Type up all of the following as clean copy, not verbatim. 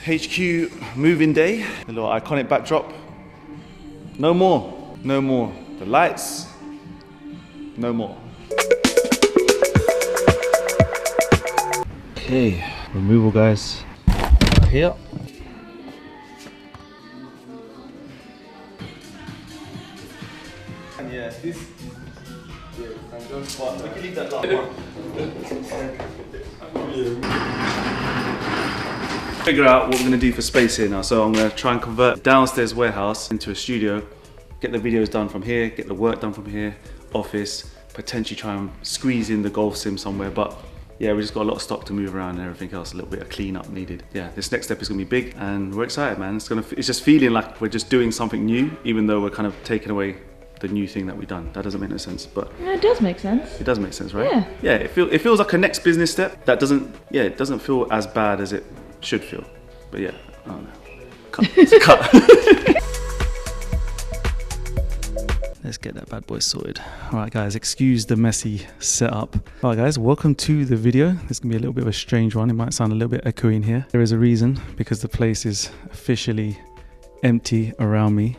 HQ moving day, a little iconic backdrop. No more, no more. The lights, no more. Okay, removal guys, here. And yeah, this, we can leave that last one. Figure out what we're gonna do for space here now. So I'm gonna try and convert downstairs warehouse into a studio, get the videos done from here, get the work done from here, office, potentially try and squeeze in the golf sim somewhere. But yeah, we just got a lot of stock to move around and everything else, a little bit of cleanup needed. Yeah, this next step is gonna be big and we're excited, man. It's just feeling like we're just doing something new, even though we're kind of taking away the new thing that we've done. That doesn't make no sense, but yeah, it does make sense. It does make sense, right? Yeah. Yeah, it feels like a next business step that it doesn't feel as bad as it should feel. But yeah, I don't know. Cut. It's a cut. Let's get that bad boy sorted. All right, guys, excuse the messy setup. All right, guys, welcome to the video. This is gonna be a little bit of a strange one. It might sound a little bit echoey in here. There is a reason, because the place is officially empty around me.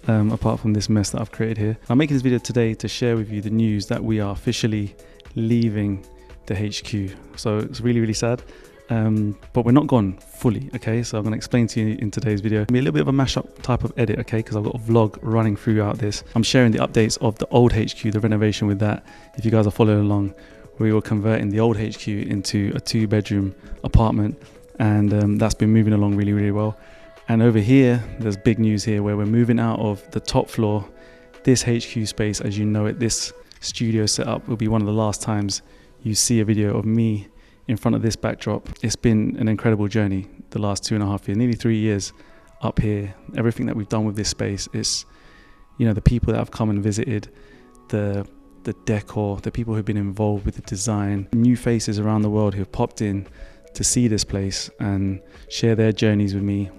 Apart from this mess that I've created here. I'm making this video today to share with you the news that we are officially leaving the HQ. So it's really, really sad. But we're not gone fully, okay? So I'm gonna explain to you in today's video. It'll be a little bit of a mashup type of edit, okay? Because I've got a vlog running throughout this. I'm sharing the updates of the old HQ, the renovation with that. If you guys are following along, we were converting the old HQ into a 2-bedroom apartment. And that's been moving along really, really well. And over here, there's big news here where we're moving out of the top floor. This HQ space, as you know it, this studio setup will be one of the last times you see a video of me in front of this backdrop. It's been an incredible journey the last 2.5 years, nearly 3 years up here. Everything that we've done with this space is, you know, the people that have come and visited, the decor, the people who've been involved with the design, new faces around the world who've popped in to see this place and share their journeys with me,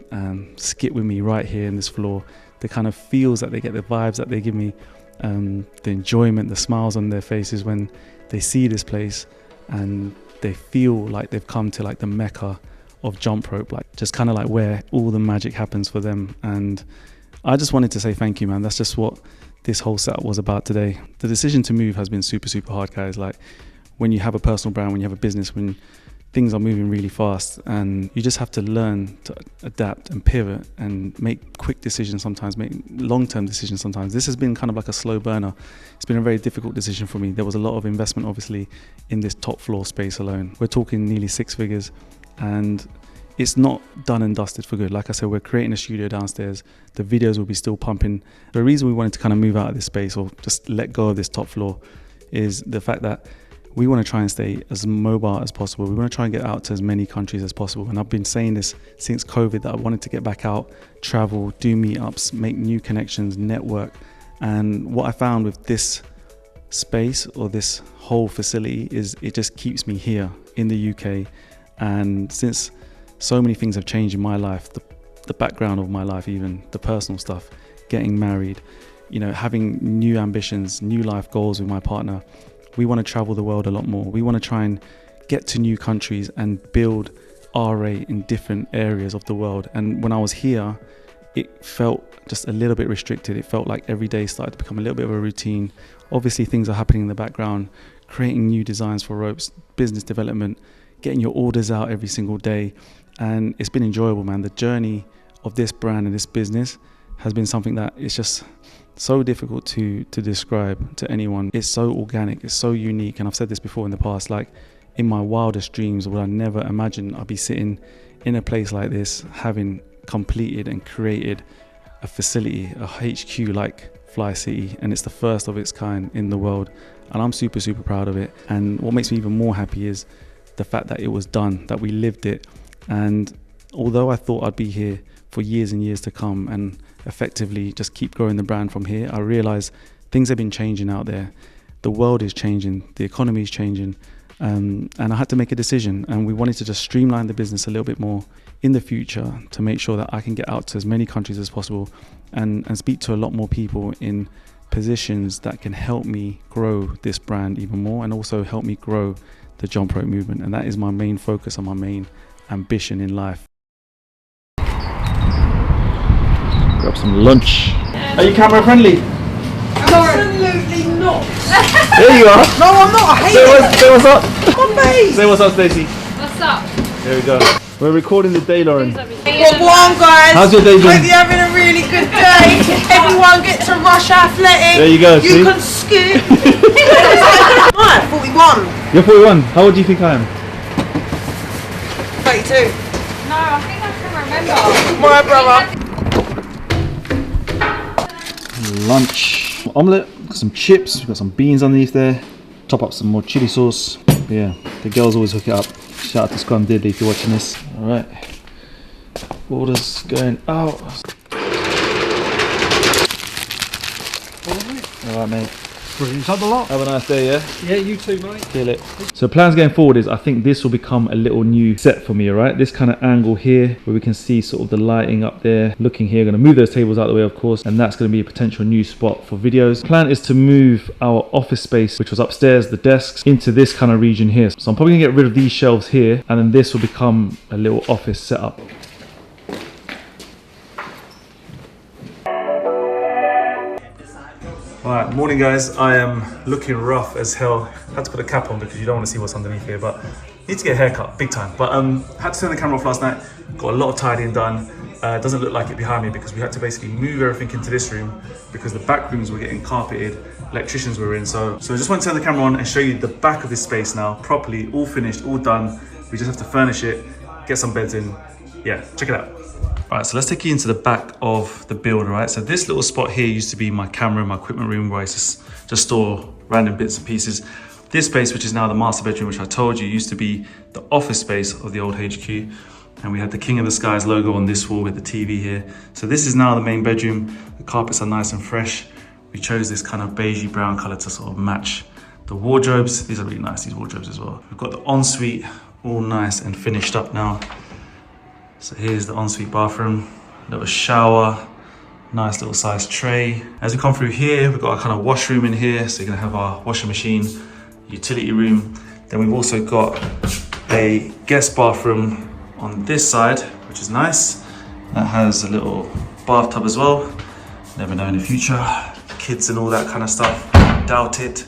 skit with me right here in this floor. The kind of feels that they get, the vibes that they give me, the enjoyment, the smiles on their faces when they see this place and they feel like they've come to like the mecca of jump rope, like just kind of like where all the magic happens for them. And I just wanted to say thank you, man. That's just what this whole setup was about today. The decision to move has been super, super hard, guys. Like when you have a personal brand, when you have a business, when things are moving really fast and you just have to learn to adapt and pivot and make quick decisions sometimes, make long-term decisions sometimes. This has been kind of like a slow burner. It's been a very difficult decision for me. There was a lot of investment obviously in this top floor space alone. We're talking nearly 6 figures and it's not done and dusted for good. Like I said, we're creating a studio downstairs. The videos will be still pumping. The reason we wanted to kind of move out of this space or just let go of this top floor is the fact that we want to try and stay as mobile as possible. We want to try and get out to as many countries as possible. And I've been saying this since COVID that I wanted to get back out, travel, do meetups, make new connections, network. And what I found with this space or this whole facility is it just keeps me here in the UK. And since so many things have changed in my life, the background of my life, even the personal stuff, getting married, you know, having new ambitions, new life goals with my partner, we want to travel the world a lot more. We want to try and get to new countries and build RA in different areas of the world. And when I was here, it felt just a little bit restricted. It felt like every day started to become a little bit of a routine. Obviously, things are happening in the background, creating new designs for ropes, business development, getting your orders out every single day. And it's been enjoyable, man. The journey of this brand and this business has been something that is just so difficult to describe to anyone. It's so organic, it's so unique. And I've said this before in the past, like in my wildest dreams would I never imagine I'd be sitting in a place like this, having completed and created a facility, a HQ like Fly City. And it's the first of its kind in the world. And I'm super, super proud of it. And what makes me even more happy is the fact that it was done, that we lived it. And although I thought I'd be here for years and years to come and effectively just keep growing the brand from here, I realized things have been changing out there. The world is changing, the economy is changing, and I had to make a decision. And we wanted to just streamline the business a little bit more in the future to make sure that I can get out to as many countries as possible and speak to a lot more people in positions that can help me grow this brand even more and also help me grow the jump rope movement. And that is my main focus and my main ambition in life. some lunch. Are you camera friendly? Absolutely not. There you are. No, I'm not. I hate it. Say what's up. Come on, babe. Say what's up, Stacey. What's up? There we go. We're recording the day, Lauren. Good one, guys. How's your day been? Hope you're having a really good day. Everyone get to Rush Athletic. There you go. You see? can scoot. Right, 41. You're 41. How old do you think I am? 32. No, I think I can remember. My brother. Lunch. Omelette, got some chips, we've got some beans underneath there. Top up some more chili sauce. But yeah, the girls always hook it up. Shout out to Scrum Diddley if you're watching this. Alright. Orders going out. Alright, mate. Brilliant. Up a lot. Have a nice day, yeah? Yeah, you too, mate. Feel it. So plans going forward is I think this will become a little new set for me, alright? This kind of angle here where we can see sort of the lighting up there. Looking here, going to move those tables out of the way, of course, and that's going to be a potential new spot for videos. Plan is to move our office space, which was upstairs, the desks, into this kind of region here. So I'm probably going to get rid of these shelves here, and then this will become a little office setup. Alright, morning guys. I am looking rough as hell. Had to put a cap on because you don't want to see what's underneath here, but need to get a haircut, big time. But had to turn the camera off last night. Got a lot of tidying done. Doesn't look like it behind me because we had to basically move everything into this room because the back rooms were getting carpeted, electricians were in. So I just want to turn the camera on and show you the back of this space now, properly, all finished, all done. We just have to furnish it, get some beds in. Yeah, check it out. All right, so let's take you into the back of the build, right? So this little spot here used to be my camera, my equipment room where I just store random bits and pieces. This space, which is now the master bedroom, which I told you used to be the office space of the old HQ. And we had the King of the Skies logo on this wall with the TV here. So this is now the main bedroom. The carpets are nice and fresh. We chose this kind of beigey brown color to sort of match the wardrobes. These are really nice, these wardrobes as well. We've got the ensuite all nice and finished up now. So here's the ensuite bathroom, little shower, nice little size tray. As we come through here, we've got a kind of washroom in here. So you're gonna have our washing machine, utility room. Then we've also got a guest bathroom on this side, which is nice. That has a little bathtub as well. Never know in the future. Kids and all that kind of stuff, doubt it.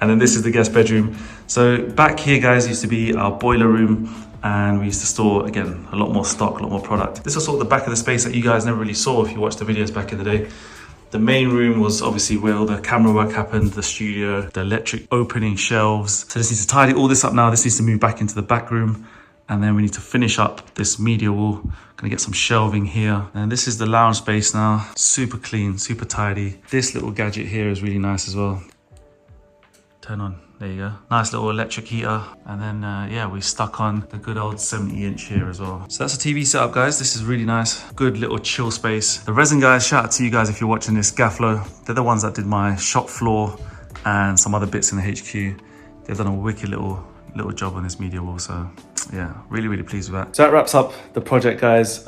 And then this is the guest bedroom. So back here, guys, used to be our boiler room. And we used to store, again, a lot more stock, a lot more product. This was sort of the back of the space that you guys never really saw if you watched the videos back in the day. The main room was obviously where all the camera work happened, the studio, the electric opening shelves. So this needs to tidy all this up now. This needs to move back into the back room. And then we need to finish up this media wall. Gonna get some shelving here. And this is the lounge space now. Super clean, super tidy. This little gadget here is really nice as well. Turn on. There you go. Nice little electric heater. And then, yeah, we stuck on the good old 70-inch here as well. So that's a TV setup, guys. This is really nice. Good little chill space. The resin guys, shout out to you guys if you're watching this, Gafflo. They're the ones that did my shop floor and some other bits in the HQ. They've done a wicked little job on this media wall. So yeah, really pleased with that. So that wraps up the project, guys.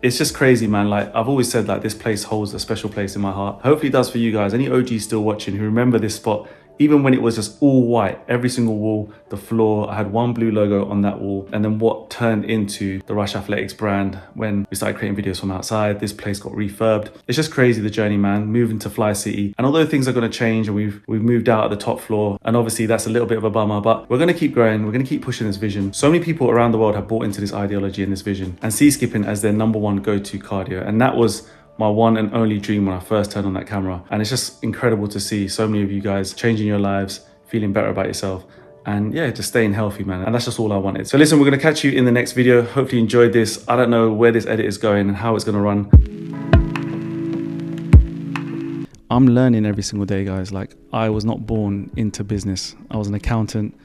It's just crazy, man. Like I've always said, like this place holds a special place in my heart. Hopefully it does for you guys. Any OGs still watching who remember this spot, even when it was just all white, every single wall, the floor, I had one blue logo on that wall. And then what turned into the Rush Athletics brand when we started creating videos from outside, this place got refurbed. It's just crazy, the journey, man, moving to Fly City. And although things are gonna change and we've moved out at the top floor, and obviously that's a little bit of a bummer, but we're gonna keep growing, we're gonna keep pushing this vision. So many people around the world have bought into this ideology and this vision and see skipping as their #1 go-to cardio. And that was my one and only dream when I first turned on that camera. And it's just incredible to see so many of you guys changing your lives, feeling better about yourself, and yeah, just staying healthy, man. And that's just all I wanted. So listen, we're gonna catch you in the next video. Hopefully you enjoyed this. I don't know where this edit is going and how it's gonna run. I'm learning every single day, guys. Like I was not born into business. I was an accountant.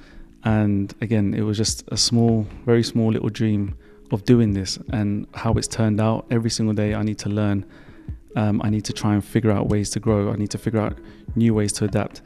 And again, it was just a small, very small little dream of doing this, and how it's turned out. Every single day I need to learn. I need to try and figure out ways to grow. I need to figure out new ways to adapt.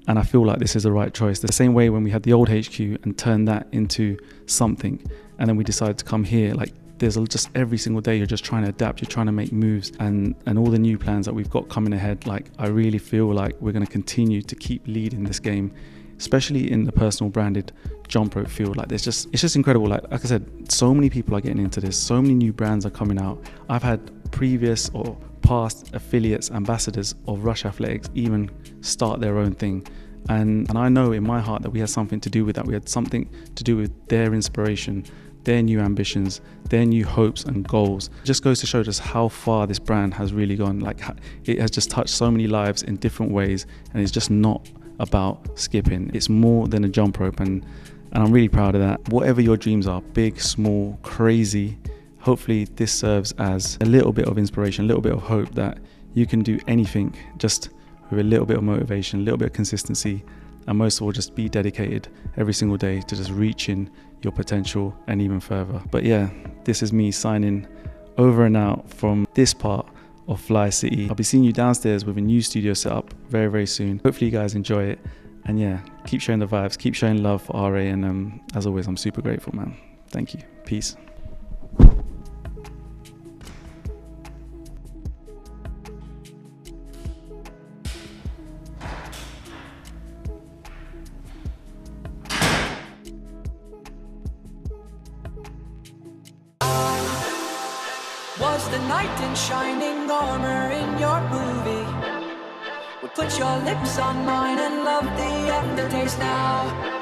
And I feel like this is the right choice. The same way when we had the old HQ and turned that into something, and then we decided to come here, like there's just every single day you're just trying to adapt, you're trying to make moves, and all the new plans that we've got coming ahead. Like I really feel like we're going to continue to keep leading this game, especially in the personal branded jump rope field. Like it's just incredible. Like I said, so many people are getting into this, so many new brands are coming out. I've had previous or past affiliates, ambassadors of Rush Athletics even start their own thing. And I know in my heart that we had something to do with that. We had something to do with their inspiration, their new ambitions, their new hopes and goals. It just goes to show us how far this brand has really gone. Like, it has just touched so many lives in different ways, and it's just not about skipping. It's more than a jump rope, and I'm really proud of that. Whatever your dreams are, big, small, crazy, hopefully this serves as a little bit of inspiration, a little bit of hope that you can do anything just with a little bit of motivation, a little bit of consistency, and most of all, just be dedicated every single day to just reaching your potential and even further. But yeah, this is me signing over and out from this part of Fly City. I'll be seeing you downstairs with a new studio set up very, very soon. Hopefully you guys enjoy it. And yeah, keep showing the vibes, keep showing love for RA. And as always, I'm super grateful, man. Thank you. Peace. Was the knight in shining armor in your movie? Would put your lips on mine and love the aftertaste now.